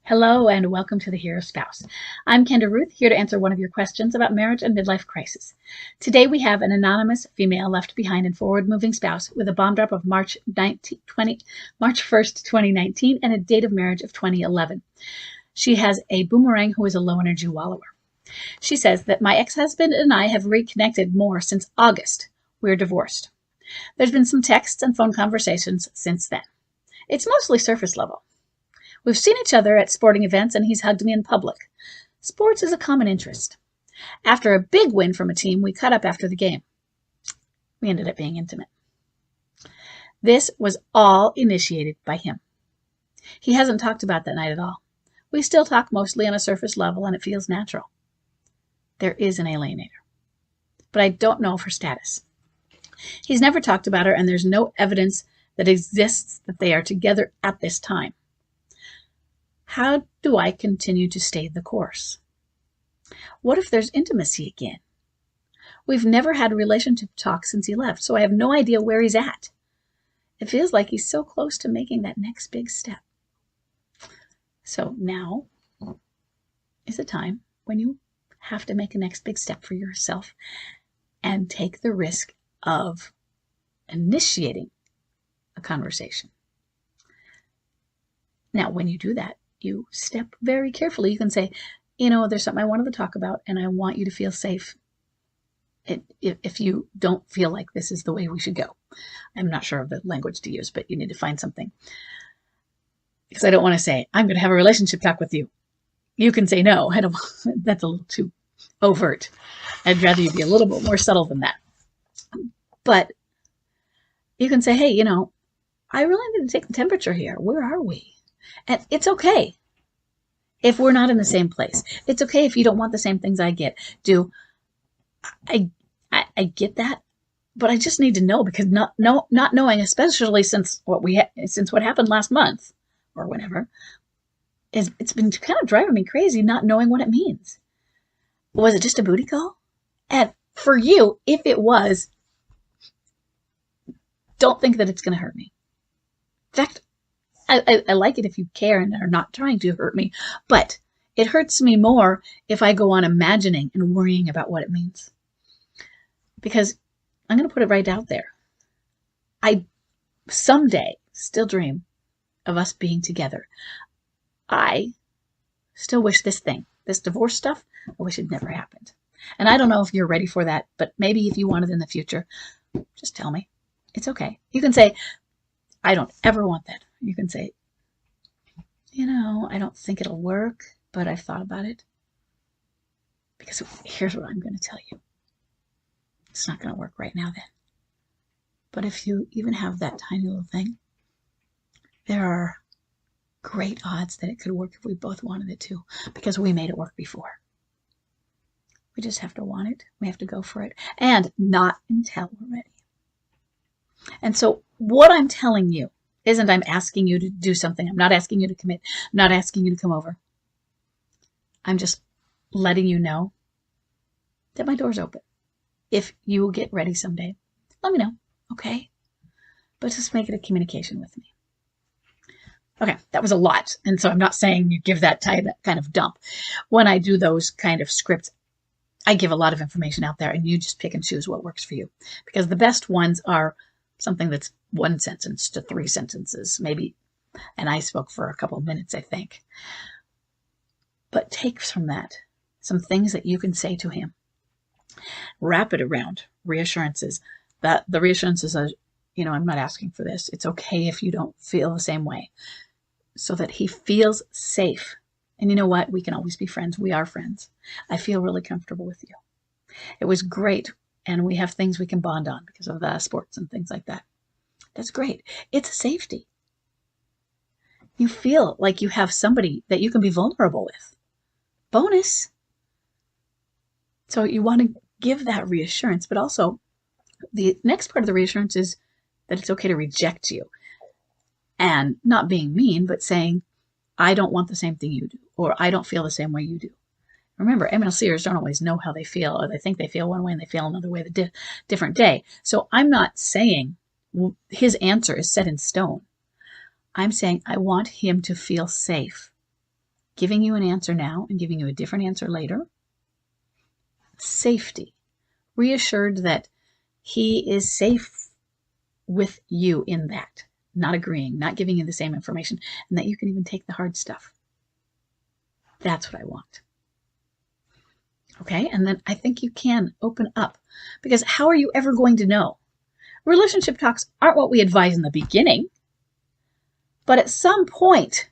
Hello and welcome to The Hero Spouse. I'm Kendra Ruth, here to answer one of your questions about marriage and midlife crisis. Today we have an anonymous female left behind and forward-moving spouse with a bomb drop of March 1st, 2019 and a date of marriage of 2011. She has a boomerang who is a low-energy wallower. She says that my ex-husband and I have reconnected more since August. We're divorced. There's been some texts and phone conversations since then. It's mostly surface level. We've seen each other at sporting events and he's hugged me in public. Sports is a common interest. After a big win from a team, we cut up after the game. We ended up being intimate. This was all initiated by him. He hasn't talked about that night at all. We still talk mostly on a surface level and it feels natural. There is an alienator, but I don't know of her status. He's never talked about her and there's no evidence that exists that they are together at this time. How do I continue to stay the course? What if there's intimacy again? We've never had a relationship talk since he left, so I have no idea where he's at. It feels like he's so close to making that next big step. So now is the time when you have to make a next big step for yourself and take the risk of initiating a conversation. Now, when you do that, you step very carefully. You can say, there's something I wanted to talk about and I want you to feel safe if you don't feel like this is the way we should go. I'm not sure of the language to use, but you need to find something. Because I don't want to say, I'm going to have a relationship talk with you. You can say no. I don't. That's a little too overt. I'd rather you be a little bit more subtle than that. But you can say, hey, I really need to take the temperature here. Where are we? And it's okay if we're not in the same place. It's okay if you don't want the same things I get. I get that, but I just need to know, because not knowing, especially since what happened last month or whenever, it's been kind of driving me crazy not knowing what it means. Was it just a booty call? And for you, if it was, don't think that it's going to hurt me. In fact, I like it if you care and are not trying to hurt me, but it hurts me more if I go on imagining and worrying about what it means. Because I'm going to put it right out there. I someday still dream of us being together. I still wish this divorce stuff, I wish it never happened. And I don't know if you're ready for that, but maybe if you want it in the future, just tell me. It's okay. You can say, I don't ever want that. You can say, I don't think it'll work, but I've thought about it. Because here's what I'm going to tell you. It's not going to work right now then. But if you even have that tiny little thing, there are great odds that it could work if we both wanted it to, because we made it work before. We just have to want it. We have to go for it. And not until we're ready. And so what I'm telling you isn't I'm asking you to do something. I'm not asking you to commit. I'm not asking you to come over. I'm just letting you know that my door's open. If you will get ready someday, let me know, okay? But just make it a communication with me. Okay, that was a lot. And so I'm not saying you give that kind of dump. When I do those kind of scripts, I give a lot of information out there and you just pick and choose what works for you. Because the best ones are something that's 1 sentence to 3 sentences, maybe. And I spoke for a couple of minutes, I think. But take from that some things that you can say to him. Wrap it around reassurances. That the reassurances are, I'm not asking for this. It's okay if you don't feel the same way. So that he feels safe. And you know what? We can always be friends. We are friends. I feel really comfortable with you. It was great. And we have things we can bond on because of the sports and things like that. That's great. It's a safety. You feel like you have somebody that you can be vulnerable with. Bonus. So you want to give that reassurance, but also the next part of the reassurance is that it's okay to reject you. And not being mean, but saying, I don't want the same thing you do, or I don't feel the same way you do. Remember, MLCers don't always know how they feel, or they think they feel one way and they feel another way the different day. So I'm not saying his answer is set in stone. I'm saying I want him to feel safe. giving you an answer now and giving you a different answer later. Safety. Reassured that he is safe with you in that, not agreeing, not giving you the same information, and that you can even take the hard stuff. That's what I want. Okay, and then I think you can open up, because how are you ever going to know? Relationship talks aren't what we advise in the beginning, but at some point,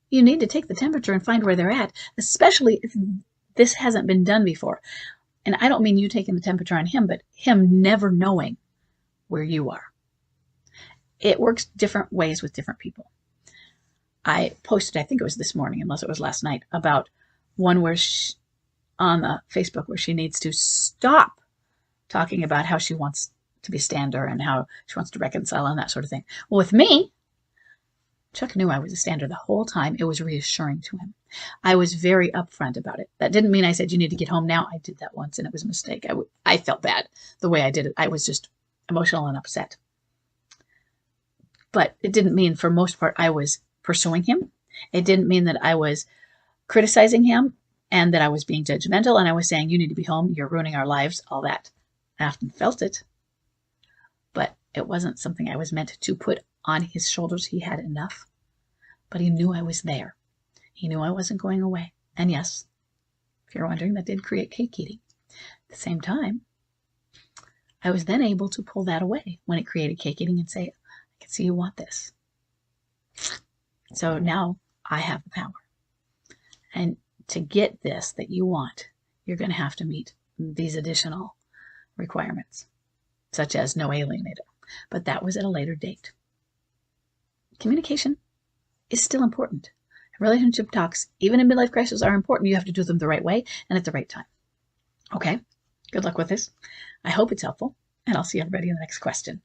you need to take the temperature and find where they're at, especially if this hasn't been done before. And I don't mean you taking the temperature on him, but him never knowing where you are. It works different ways with different people. I posted, I think it was this morning, unless it was last night, about one where on the Facebook where she needs to stop talking about how she wants to be a stander and how she wants to reconcile and that sort of thing. Well, with me, Chuck knew I was a stander the whole time. It was reassuring to him. I was very upfront about it. That didn't mean I said, you need to get home now. I did that once and it was a mistake. I felt bad the way I did it. I was just emotional and upset. But it didn't mean, for most part, I was pursuing him. It didn't mean that I was criticizing him and that I was being judgmental and I was saying, you need to be home, you're ruining our lives, all that. I often felt it, but it wasn't something I was meant to put on his shoulders. He had enough, but he knew I was there. He knew I wasn't going away. And yes, if you're wondering, that did create cake eating. At the same time, I was then able to pull that away when it created cake eating and say, I can see you want this. So now I have the power. And to get this that you want, you're going to have to meet these additional requirements, such as no alienator. But that was at a later date. Communication is still important. Relationship talks, even in midlife crisis, are important. You have to do them the right way and at the right time. Okay, good luck with this. I hope it's helpful, and I'll see everybody in the next question.